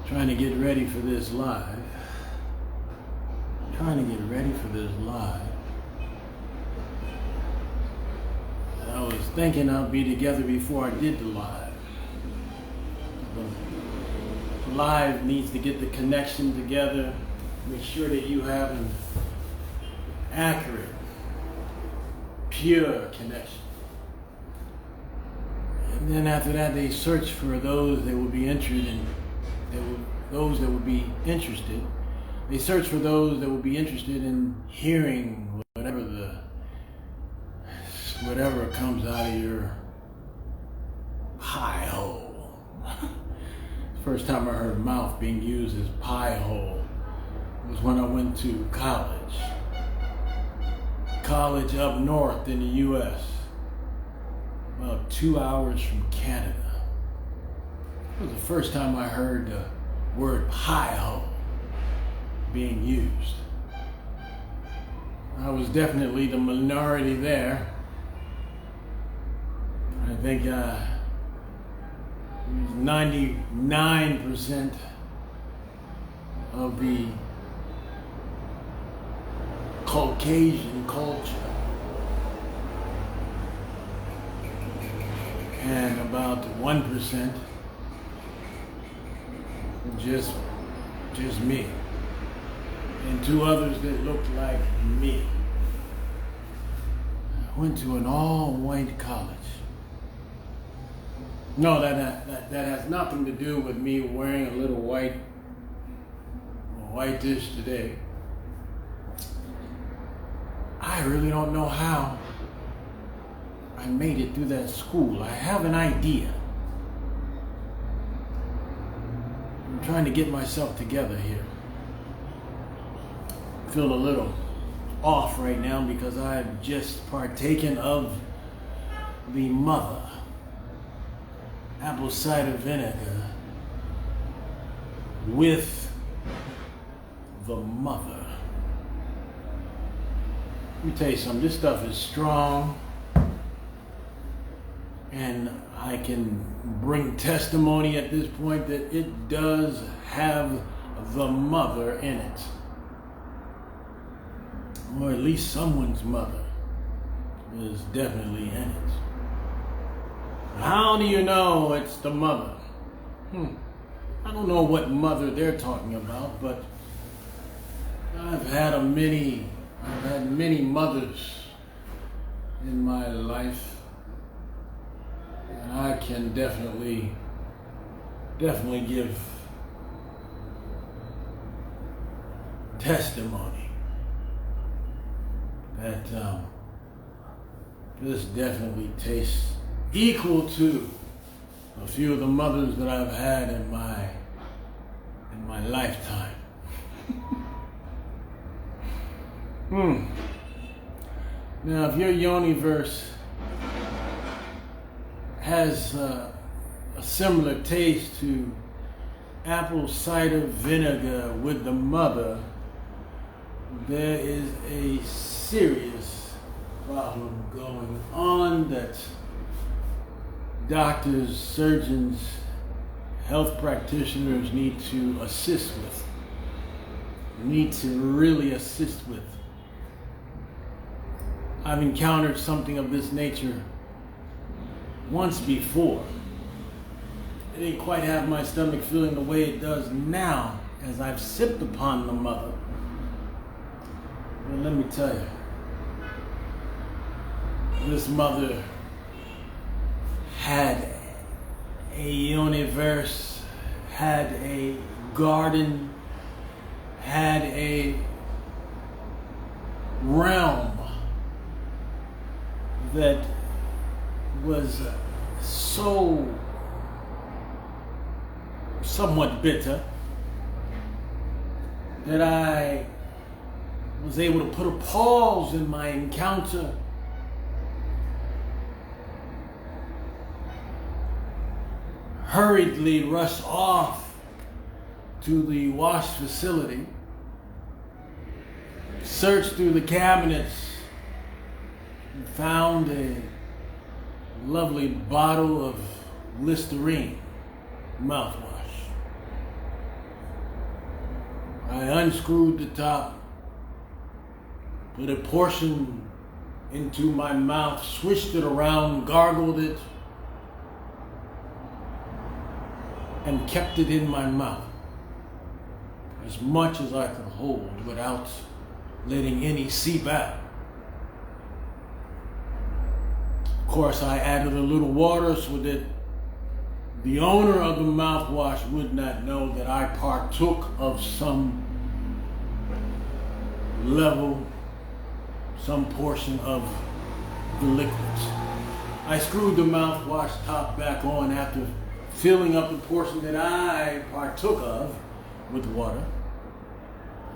Trying to get ready for this live. And I was thinking I'd be together before I did the live. The live needs to get the connection together, make sure that you have an accurate, pure connection. And then after that, they search for those that would be interested in, They search for those that would be interested in hearing whatever comes out of your pie hole. First time I heard mouth being used as pie hole was when I went to college up north in the U.S., about 2 hours from Canada. It was the first time I heard the word pie hole being used. I was definitely the minority there. I think 99% of the Caucasian culture and about 1% just me and two others that looked like me. I went to an all-white college. No, that has nothing to do with me wearing a little whitish today. I really don't know how I made it through that school. I have an idea. I'm trying to get myself together here. I feel a little off right now because I've just partaken of the mother. Apple cider vinegar with the mother. Let me tell you something, this stuff is strong and I can bring testimony at this point that it does have the mother in it. Or at least someone's mother is definitely in it. How do you know it's the mother? I don't know what mother they're talking about, but I've had many mothers in my life, and I can definitely give testimony that this definitely tastes equal to a few of the mothers that I've had in my lifetime. Now, if your yoniverse has a similar taste to apple cider vinegar with the mother, there is a serious problem going on that doctors, surgeons, health practitioners need to assist with. Need to really assist with. I've encountered something of this nature once before. I didn't quite have my stomach feeling the way it does now as I've sipped upon the mother. Well, let me tell you, this mother had a universe, had a garden, had a realm that was so somewhat bitter that I was able to put a pause in my encounter hurriedly rushed off to the wash facility, searched through the cabinets, and found a lovely bottle of Listerine mouthwash. I unscrewed the top, put a portion into my mouth, swished it around, gargled it, and kept it in my mouth as much as I could hold without letting any seep out. Of course, I added a little water so that the owner of the mouthwash would not know that I partook of some level, some portion of the liquids. I screwed the mouthwash top back on after filling up the portion that I partook of with water.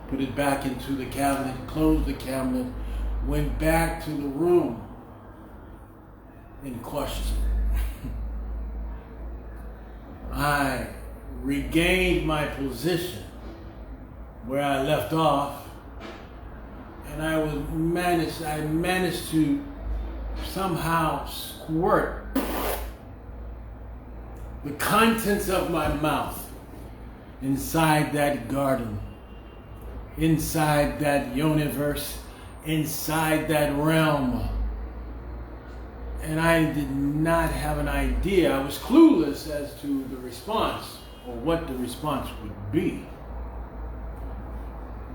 Put it back into the cabinet, closed the cabinet, went back to the room in question. I regained my position where I left off, and I managed to somehow squirt the contents of my mouth inside that garden, inside that universe, inside that realm. And I did not have an idea. I was clueless as to the response or what the response would be.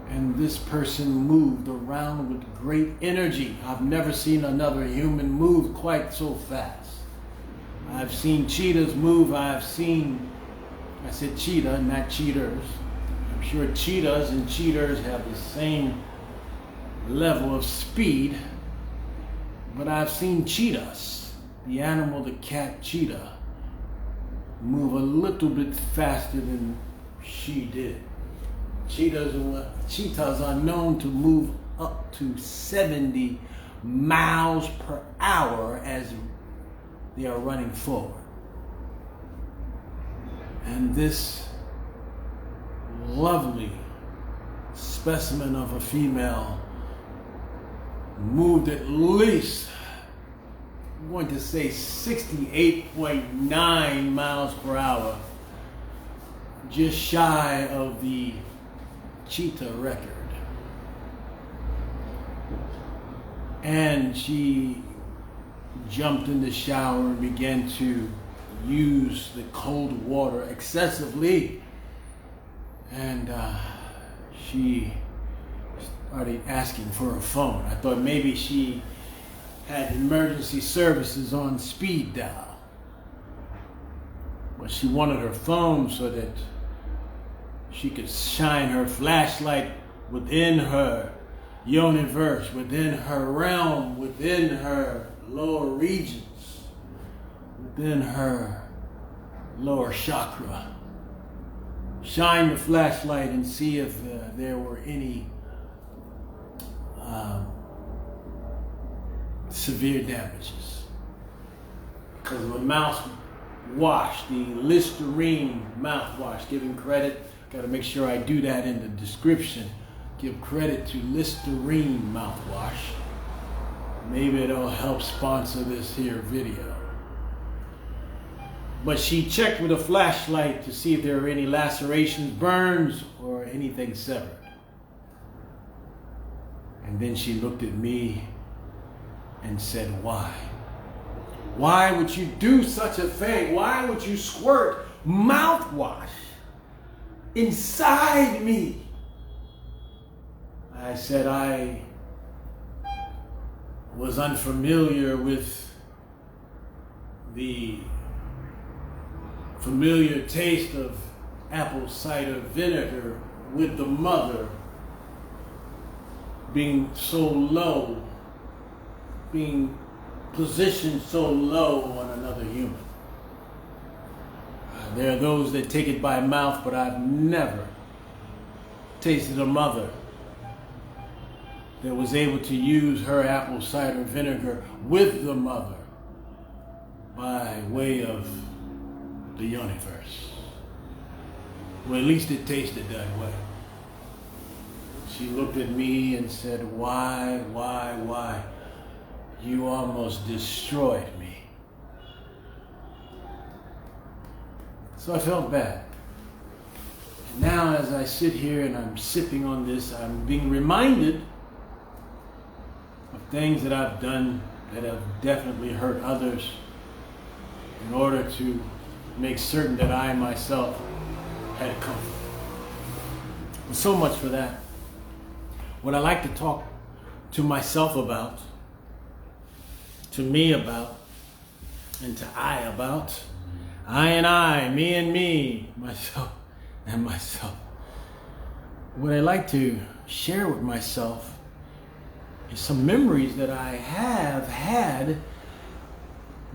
And this person moved around with great energy. I've never seen another human move quite so fast. I've seen cheetahs move. I said cheetah, not cheaters. I'm sure cheetahs and cheaters have the same level of speed. But I've seen cheetahs, the animal, the cat cheetah, move a little bit faster than she did. Cheetahs are known to move up to 70 miles per hour as they are running forward. And this lovely specimen of a female moved at least, I'm going to say 68.9 miles per hour, just shy of the cheetah record. And she jumped in the shower and began to use the cold water excessively. And she started asking for her phone. I thought maybe she had emergency services on speed dial. But she wanted her phone so that she could shine her flashlight within her universe, within her realm, within her lower regions, within her lower chakra. Shine the flashlight and see if there were any severe damages. Because of a mouthwash, the Listerine mouthwash, giving credit, got to make sure I do that in the description. Give credit to Listerine mouthwash. Maybe it'll help sponsor this here video. But she checked with a flashlight to see if there were any lacerations, burns, or anything severed. And then she looked at me and said, why? Why would you do such a thing? Why would you squirt mouthwash inside me? I said I was unfamiliar with the familiar taste of apple cider vinegar with the mother being so low, being positioned so low on another human. There are those that take it by mouth, but I've never tasted a mother that was able to use her apple cider vinegar with the mother by way of the universe. Well, at least it tasted that way. She looked at me and said, why? You almost destroyed me. So I felt bad. now as I sit here and I'm sipping on this, I'm being reminded of things that I've done that have definitely hurt others in order to make certain that I myself had comfort. So much for that. What I like to talk to myself about, to me about, and to I about, I and I, me and me, myself and myself. What I like to share with myself is some memories that I have had,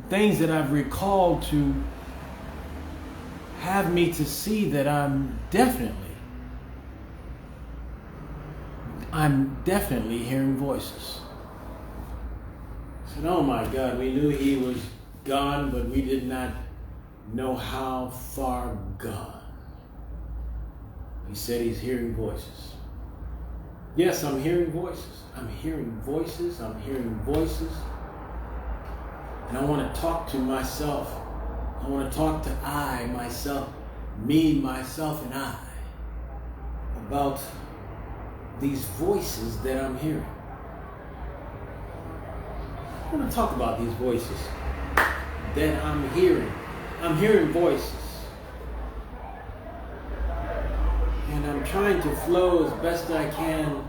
things that I've recalled to have me to see that I'm definitely hearing voices. I said, oh my God, we knew he was gone, but we did not know how far gone. He said he's hearing voices. Yes, I'm hearing voices. I'm hearing voices. I'm hearing voices. And I want to talk to myself. I want to talk to I, myself, me, myself, and I about these voices that I'm hearing. I want to talk about these voices that I'm hearing. I'm hearing voices. And I'm trying to flow as best I can.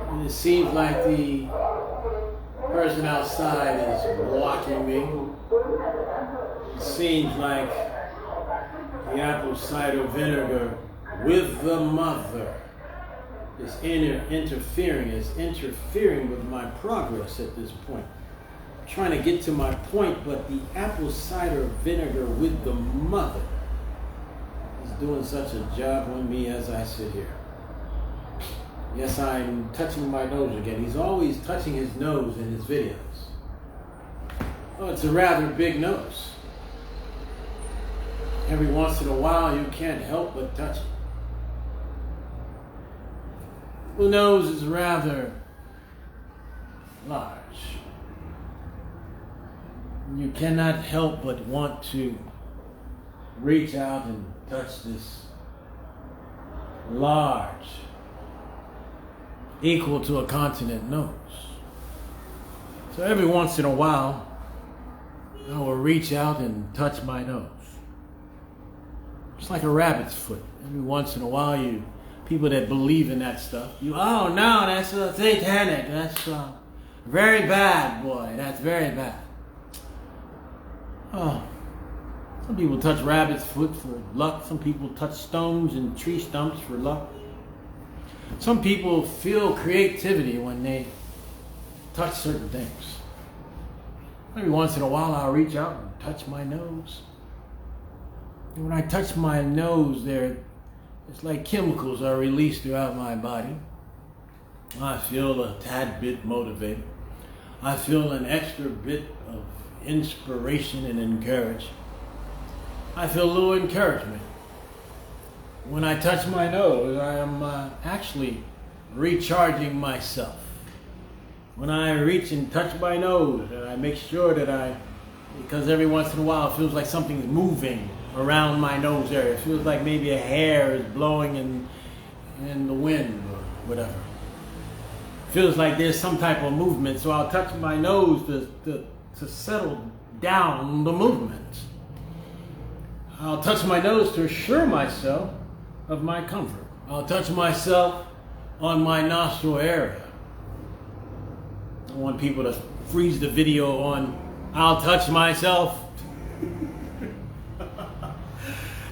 And it seems like the person outside is blocking me. It seems like the apple cider vinegar with the mother is interfering with my progress at this point. I'm trying to get to my point, but the apple cider vinegar with the mother is doing such a job on me as I sit here. Yes, I'm touching my nose again. He's always touching his nose in his videos. Oh, it's a rather big nose. Every once in a while, you can't help but touch it. The nose is rather large. You cannot help but want to reach out and touch this large, equal to a continent nose. So every once in a while, I will reach out and touch my nose. It's like a rabbit's foot. Every once in a while, people that believe in that stuff, oh no, that's satanic. That's very bad, boy. That's very bad. Oh, some people touch rabbit's foot for luck. Some people touch stones and tree stumps for luck. Some people feel creativity when they touch certain things. Every once in a while, I'll reach out and touch my nose. And when I touch my nose there, it's like chemicals are released throughout my body. I feel a tad bit motivated. I feel an extra bit of inspiration and encouragement. I feel a little encouragement. When I touch my nose, I am actually recharging myself. When I reach and touch my nose, and I make sure that because every once in a while it feels like something's moving around my nose area. It feels like maybe a hair is blowing in the wind or whatever. It feels like there's some type of movement, so I'll touch my nose to settle down the movement. I'll touch my nose to assure myself of my comfort. I'll touch myself on my nostril area. I want people to freeze the video on I'll touch myself.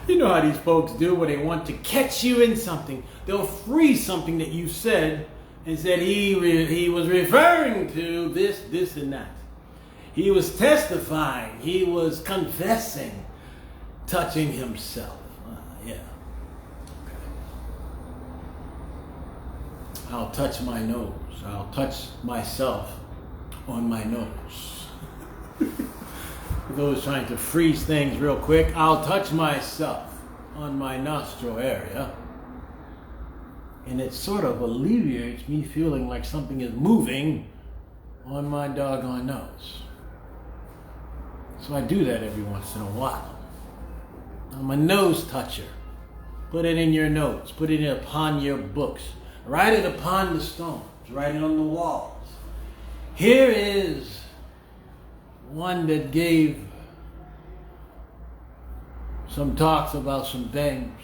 You know how these folks do when they want to catch you in something. They'll freeze something that you said and said he was referring to this, and that. He was testifying. He was confessing, touching himself. Yeah. Okay. I'll touch my nose. I'll touch myself on my nose. For those trying to freeze things real quick, I'll touch myself on my nostril area. And it sort of alleviates me feeling like something is moving on my doggone nose. So I do that every once in a while. I'm a nose toucher. Put it in your notes. Put it upon your books. Write it upon the stones. Write it on the walls. Here is one that gave some talks about some things.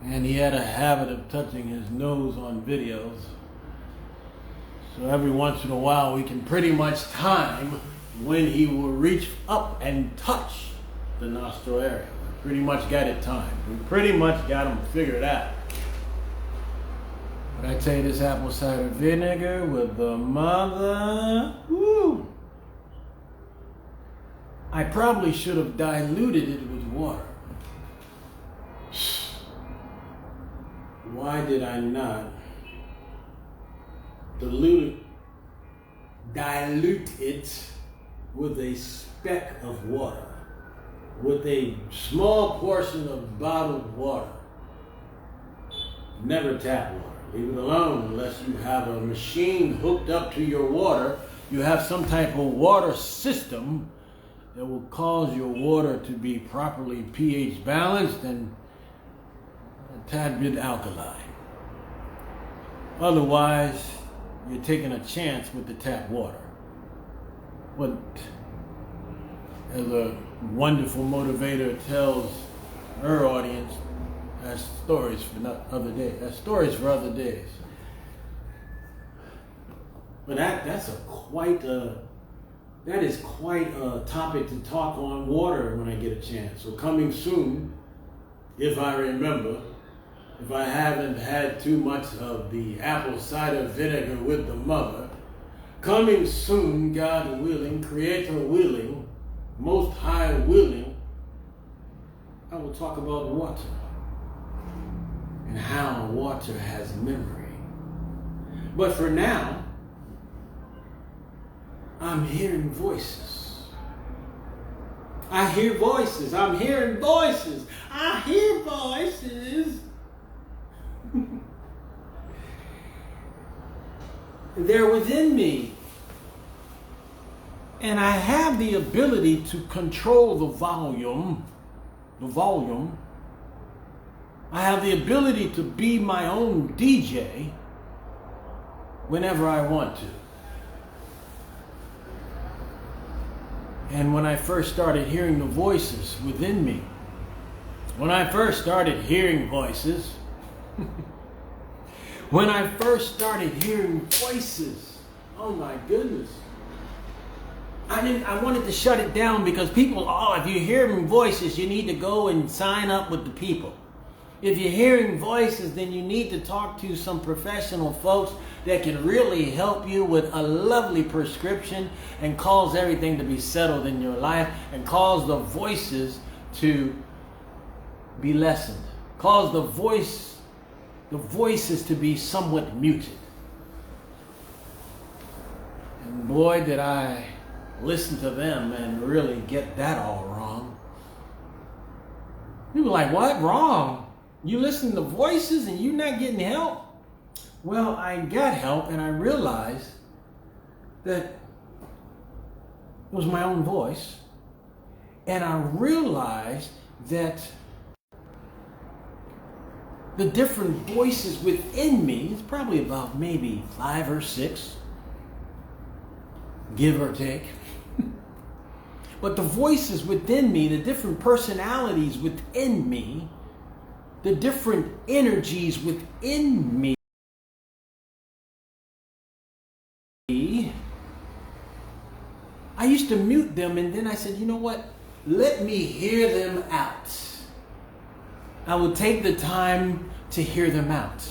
And he had a habit of touching his nose on videos. So every once in a while we can pretty much time when he will reach up and touch the nostril area. We pretty much got it timed. We pretty much got him figured out. But I tell you, this apple cider vinegar with the mother, woo! I probably should have diluted it with water. Why did I not dilute it with a speck of water, with a small portion of bottled water? Never tap water. Leave it alone unless you have a machine hooked up to your water. You have some type of water system that will cause your water to be properly pH balanced and a tad bit alkaline. Otherwise, you're taking a chance with the tap water. But as a wonderful motivator tells her audience, that's stories for other days. That's stories for other days. But that is quite a topic to talk on water when I get a chance. So coming soon, if I remember, if I haven't had too much of the apple cider vinegar with the mother, coming soon, God willing, Creator willing, Most High willing, I will talk about water and how water has memory. But for now, I'm hearing voices. I hear voices. I'm hearing voices. I hear voices. They're within me. And I have the ability to control the volume. I have the ability to be my own DJ whenever I want to. And when I first started hearing the voices within me, when I first started hearing voices, oh my goodness. I wanted to shut it down because people, if you're hearing voices, you need to go and sign up with the people. If you're hearing voices, then you need to talk to some professional folks that can really help you with a lovely prescription and cause everything to be settled in your life and cause the voices to be lessened. Cause the voices to be somewhat muted. And boy, did I listen to them and really get that all wrong. People were like, what? Wrong? You listen to voices and you're not getting help? Well, I got help and I realized that it was my own voice. And I realized that the different voices within me, it's probably about maybe 5 or 6, give or take. But the voices within me, the different personalities within me, the different energies within me, I used to mute them, and then I said, you know what? Let me hear them out. I would take the time to hear them out.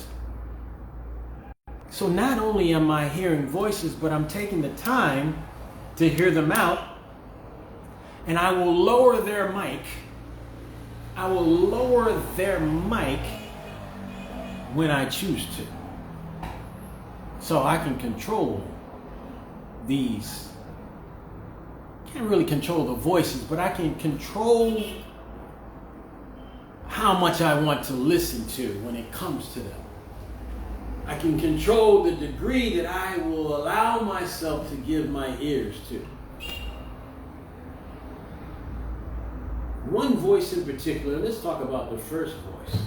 So not only am I hearing voices, but I'm taking the time to hear them out, and I will lower their mic. I will lower their mic when I choose to. So I can control these. Can't really control the voices, but I can control how much I want to listen to when it comes to them. I can control the degree that I will allow myself to give my ears to. one voice in particular. Let's talk about the first voice.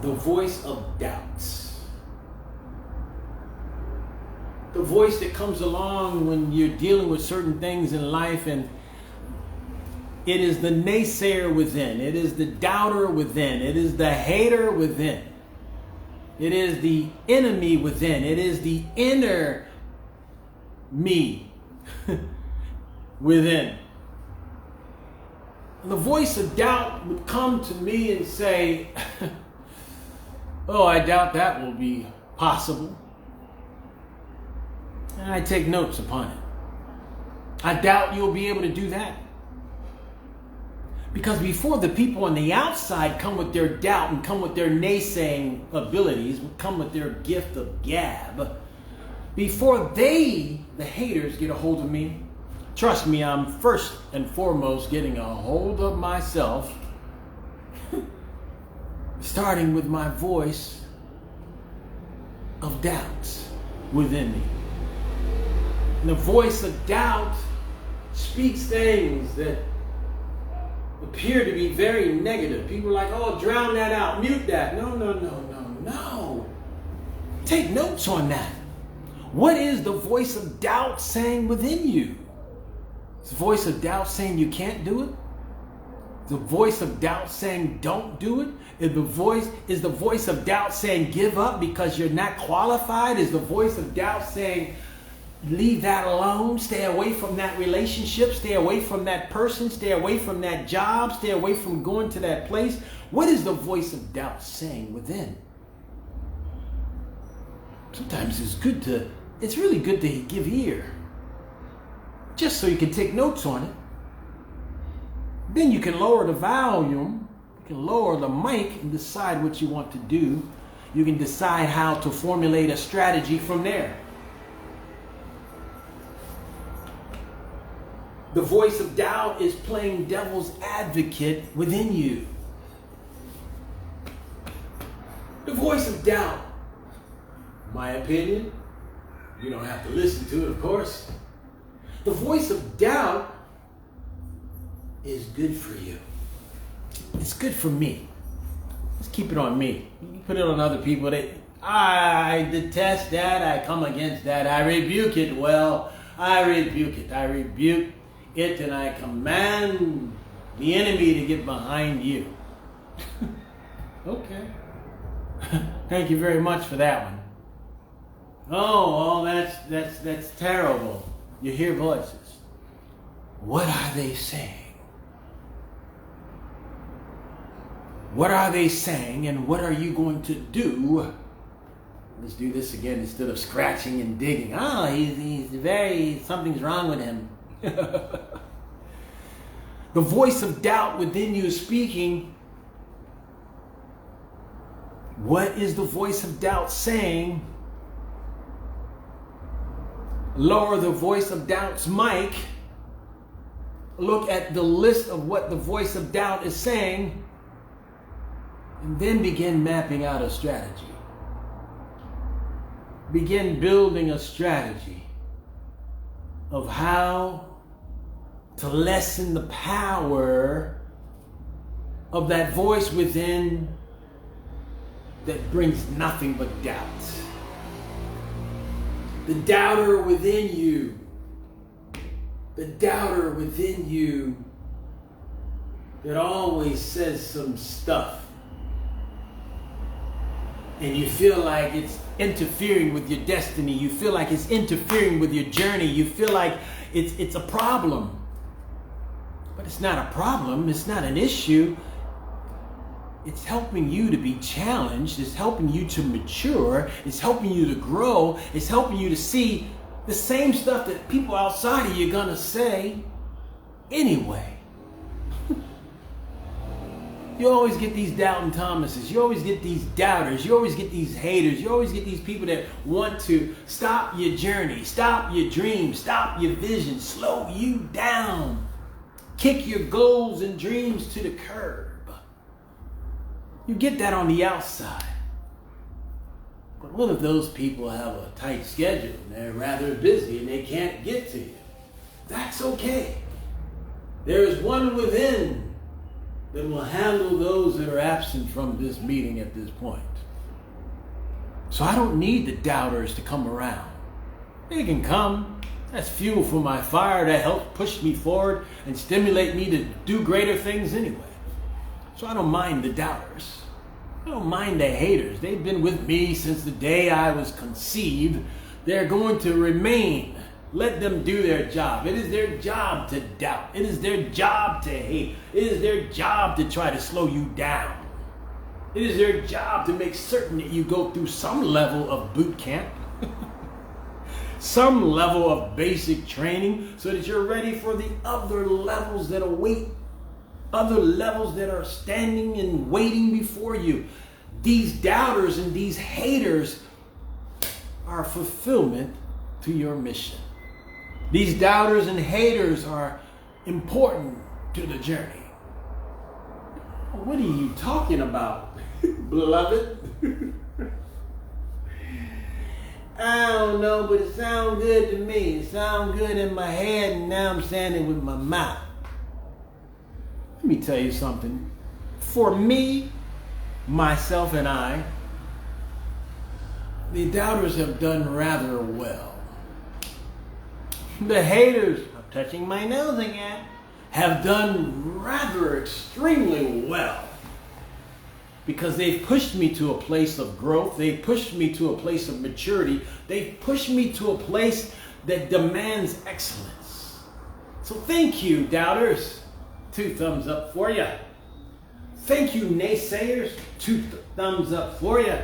The voice of doubts. The voice that comes along when you're dealing with certain things in life, and it is the naysayer within. It is the doubter within. It is the hater within. It is the enemy within. It is the inner me within. And the voice of doubt would come to me and say, oh, I doubt that will be possible. And I take notes upon it. I doubt you'll be able to do that. Because before the people on the outside come with their doubt and come with their naysaying abilities, come with their gift of gab, before they, the haters, get a hold of me, trust me, I'm first and foremost getting a hold of myself, starting with my voice of doubts within me. And the voice of doubt speaks things that appear to be very negative. People are like, oh, drown that out, mute that. No. Take notes on that. What is the voice of doubt saying within you? Is the voice of doubt saying you can't do it? The voice of doubt saying don't do it? Is the voice of doubt saying give up because you're not qualified? Is the voice of doubt saying leave that alone, stay away from that relationship, stay away from that person, stay away from that job, stay away from going to that place? What is the voice of doubt saying within? Sometimes it's really good to give ear, just so you can take notes on it. Then you can lower the volume, you can lower the mic and decide what you want to do. You can decide how to formulate a strategy from there. The voice of doubt is playing devil's advocate within you. The voice of doubt, my opinion, you don't have to listen to it, of course. The voice of doubt is good for you. It's good for me. Let's keep it on me. You put it on other people. I detest that. I come against that. I rebuke it. Well, I rebuke it. I rebuke it, and I command the enemy to get behind you. Okay. Thank you very much for that one. Oh, that's terrible. You hear voices. What are they saying? What are they saying, and what are you going to do? Let's do this again instead of scratching and digging. Oh, something's wrong with him. The voice of doubt within you is speaking. What is the voice of doubt saying? Lower the voice of doubt's mic. Look at the list of what the voice of doubt is saying, and then begin mapping out a strategy. Begin building a strategy of how to lessen the power of that voice within that brings nothing but doubt. The doubter within you. The doubter within you that always says some stuff. And you feel like it's interfering with your destiny. You feel like it's interfering with your journey. You feel like it's a problem. But it's not a problem. It's not an issue. It's helping you to be challenged. It's helping you to mature. It's helping you to grow. It's helping you to see the same stuff that people outside of you are going to say anyway. You always get these doubting Thomases. You always get these doubters. You always get these haters. You always get these people that want to stop your journey, stop your dreams, stop your vision, slow you down, kick your goals and dreams to the curb. You get that on the outside. But what if those people have a tight schedule and they're rather busy and they can't get to you? That's okay. There is one within that will handle those that are absent from this meeting at this point. So I don't need the doubters to come around. They can come. That's fuel for my fire that helps push me forward and stimulate me to do greater things anyway. So I don't mind the doubters. I don't mind the haters. They've been with me since the day I was conceived. They're going to remain. Let them do their job. It is their job to doubt. It is their job to hate. It is their job to try to slow you down. It is their job to make certain that you go through some level of boot camp, some level of basic training, so that you're ready for the other levels that await, other levels that are standing and waiting before you. These doubters and these haters are fulfillment to your mission. These doubters and haters are important to the journey. What are you talking about, beloved? I don't know, but it sounds good to me. It sounds good in my head, and now I'm saying it with my mouth. Let me tell you something. For me, myself, and I, the doubters have done rather well. The haters, I'm touching my nose again, have done rather extremely well. Because they've pushed me to a place of growth. They've pushed me to a place of maturity. They've pushed me to a place that demands excellence. So thank you, doubters. 2 thumbs up for you. Thank you, naysayers. 2 thumbs up for you.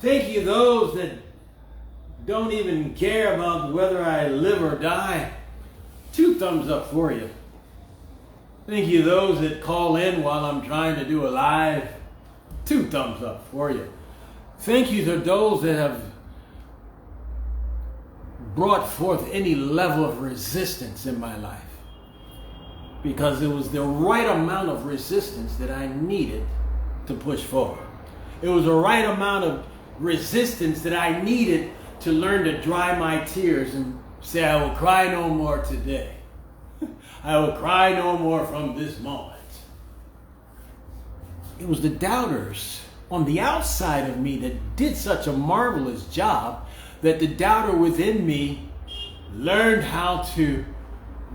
Thank you, those that don't even care about whether I live or die. 2 thumbs up for you. Thank you, those that call in while I'm trying to do a live. 2 thumbs up for you. Thank you to those that have brought forth any level of resistance in my life. Because it was the right amount of resistance that I needed to push forward. It was the right amount of resistance that I needed to learn to dry my tears and say, I will cry no more today. I will cry no more from this moment. It was the doubters on the outside of me that did such a marvelous job that the doubter within me learned how to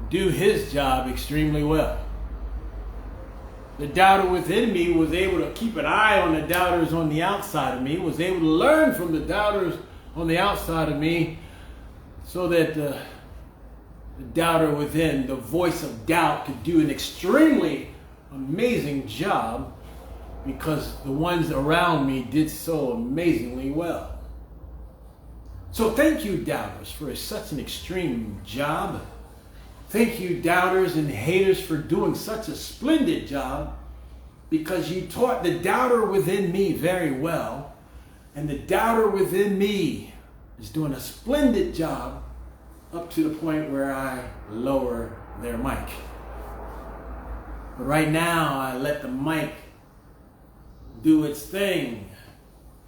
do his job extremely well. The doubter within me was able to keep an eye on the doubters on the outside of me, was able to learn from the doubters on the outside of me, so that the doubter within, the voice of doubt, could do an extremely amazing job, because the ones around me did so amazingly well. So thank you, doubters, for such an extreme job. Thank you, doubters and haters, for doing such a splendid job, because you taught the doubter within me very well, and the doubter within me is doing a splendid job up to the point where I lower their mic. But right now, I let the mic do its thing.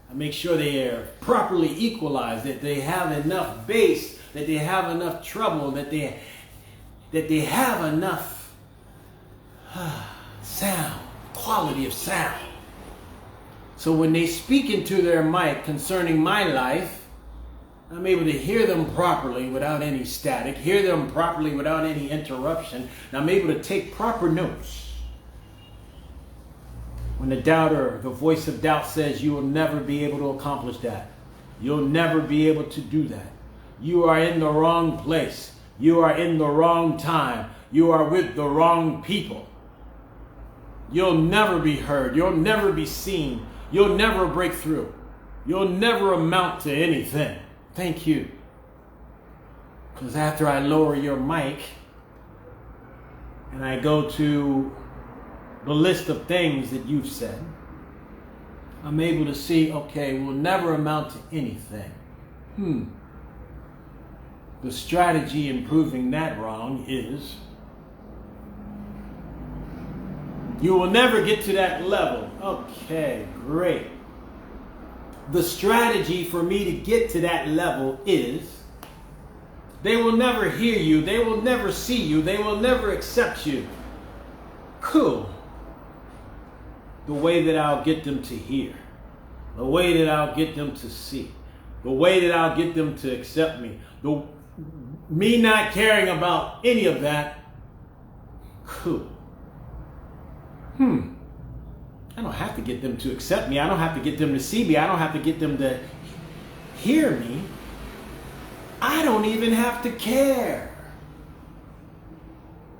I make sure they are properly equalized, that they have enough bass, that they have enough treble, that they have enough sound, quality of sound. So when they speak into their mic concerning my life, I'm able to hear them properly without any static, hear them properly without any interruption, and I'm able to take proper notes. When the doubter, the voice of doubt, says you will never be able to accomplish that, you'll never be able to do that, you are in the wrong place, you are in the wrong time, you are with the wrong people, you'll never be heard, you'll never be seen, you'll never break through, you'll never amount to anything. Thank you. Because after I lower your mic and I go to the list of things that you've said, I'm able to see, okay, we'll never amount to anything. The strategy in proving that wrong is you will never get to that level. Okay, great. The strategy for me to get to that level is They will never hear you. They will never see you. They will never accept you. Cool. The way that I'll get them to hear. The way that I'll get them to see. The way that I'll get them to accept me. Me not caring about any of that. Cool. I don't have to get them to accept me. I don't have to get them to see me. I don't have to get them to hear me. I don't even have to care.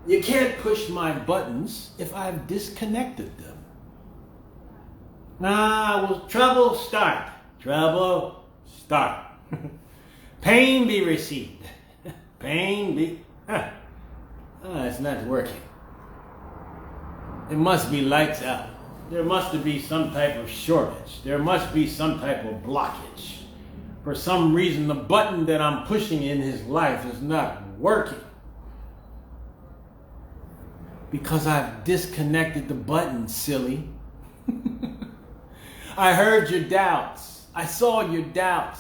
You can't push my buttons if I've disconnected them. Trouble start. Trouble start. Pain be received. Pain be... it's not working. It must be lights out. There must be some type of shortage. There must be some type of blockage. For some reason, the button that I'm pushing in his life is not working. Because I've disconnected the button, silly. I heard your doubts. I saw your doubts.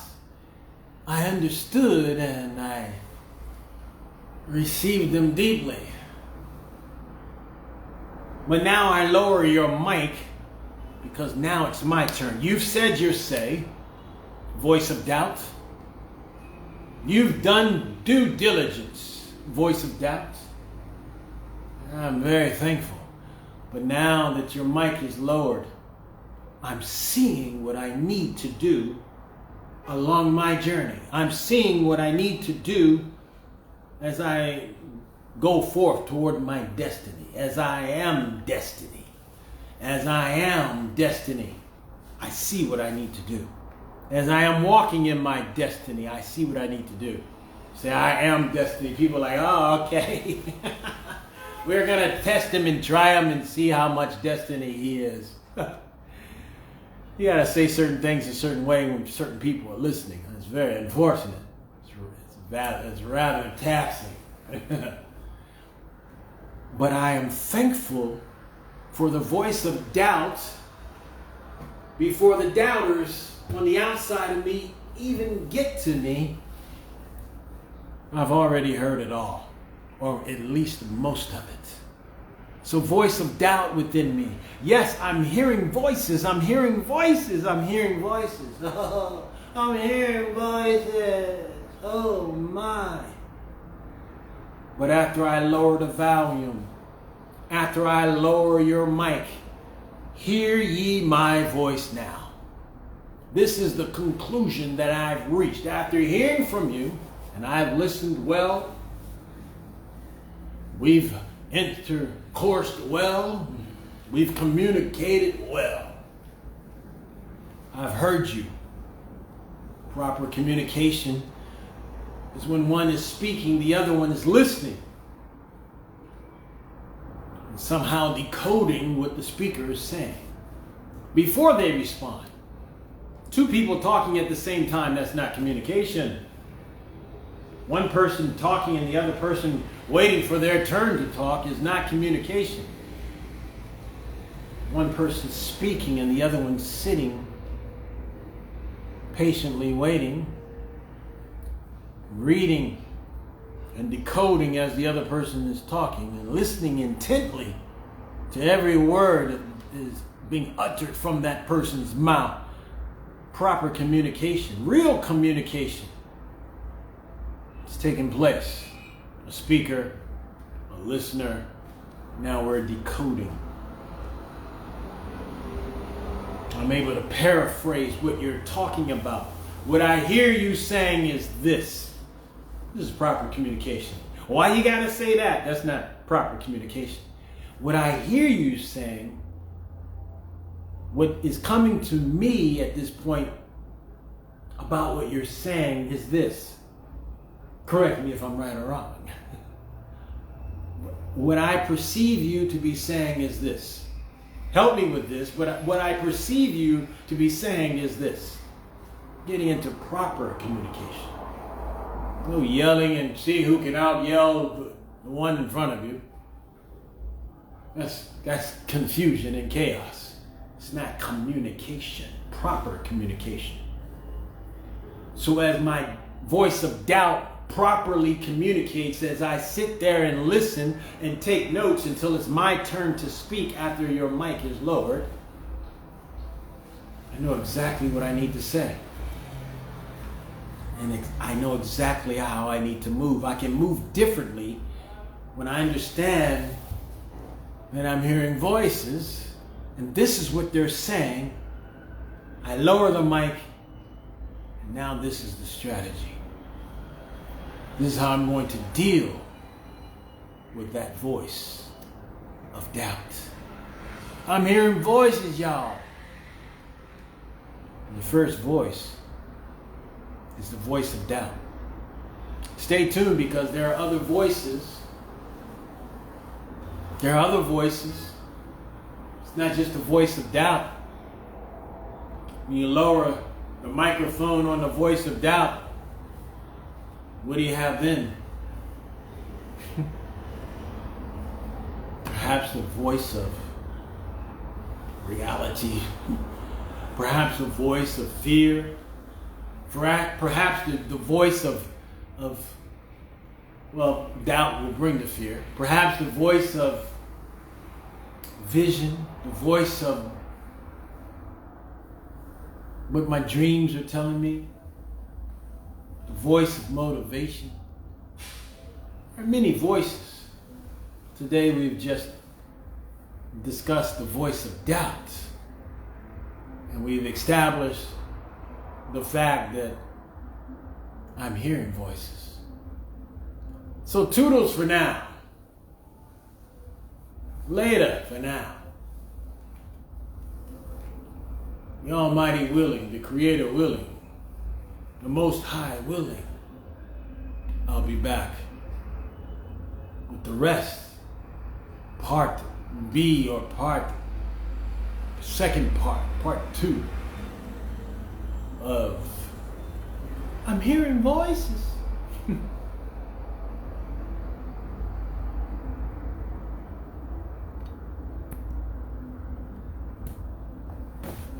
I understood and I received them deeply. But now I lower your mic because now it's my turn. You've said your say, voice of doubt. You've done due diligence, voice of doubt. I'm very thankful. But now that your mic is lowered, I'm seeing what I need to do along my journey. I'm seeing what I need to do as I go forth toward my destiny. As I am destiny. As I am destiny. I see what I need to do. As I am walking in my destiny, I see what I need to do. Say, I am destiny. People are like, oh, okay. We're going to test him and try him and see how much destiny he is. You got to say certain things a certain way when certain people are listening. It's very unfortunate. It's rather taxing. But I am thankful for the voice of doubt before the doubters on the outside of me even get to me. I've already heard it all, or at least most of it. So voice of doubt within me. Yes, I'm hearing voices. I'm hearing voices. I'm hearing voices. Oh, I'm hearing voices. Oh my. But after I lower the volume, after I lower your mic, hear ye my voice now. This is the conclusion that I've reached. After hearing from you, and I've listened well, we've intercoursed well, we've communicated well. I've heard you. Proper communication is when one is speaking, the other one is listening. And somehow decoding what the speaker is saying before they respond. Two people talking at the same time, that's not communication. One person talking and the other person waiting for their turn to talk is not communication. One person speaking and the other one sitting, patiently waiting, reading and decoding as the other person is talking and listening intently to every word that is being uttered from that person's mouth. Proper communication, real communication is taking place. A speaker, a listener, now we're decoding. I'm able to paraphrase what you're talking about. What I hear you saying is this. This is proper communication. Why you gotta say that? That's not proper communication. What I hear you saying, what is coming to me at this point about what you're saying is this. Correct me if I'm right or wrong. What I perceive you to be saying is this. Help me with this. But what I perceive you to be saying is this. Getting into proper communication. No yelling and see who can out yell the one in front of you. That's confusion and chaos. It's not communication, proper communication. So as my voice of doubt properly communicates as I sit there and listen and take notes until it's my turn to speak after your mic is lowered. I know exactly what I need to say. And I know exactly how I need to move. I can move differently when I understand that I'm hearing voices and this is what they're saying. I lower the mic and now this is the strategy. This is how I'm going to deal with that voice of doubt. I'm hearing voices, y'all. And the first voice is the voice of doubt. Stay tuned because there are other voices. There are other voices. It's not just the voice of doubt. When you lower the microphone on the voice of doubt, what do you have then? Perhaps the voice of reality. Perhaps the voice of fear. Perhaps the voice of doubt will bring the fear. Perhaps the voice of vision, the voice of what my dreams are telling me, the voice of motivation. There are many voices. Today we've just discussed the voice of doubt, and we've established the fact that I'm hearing voices. So toodles for now. Later for now. The Almighty willing, the Creator willing, the Most High willing, I'll be back with the rest. Part B or second part 2 of I'm hearing voices.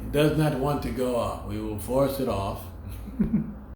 It does not want to go off. We will force it off.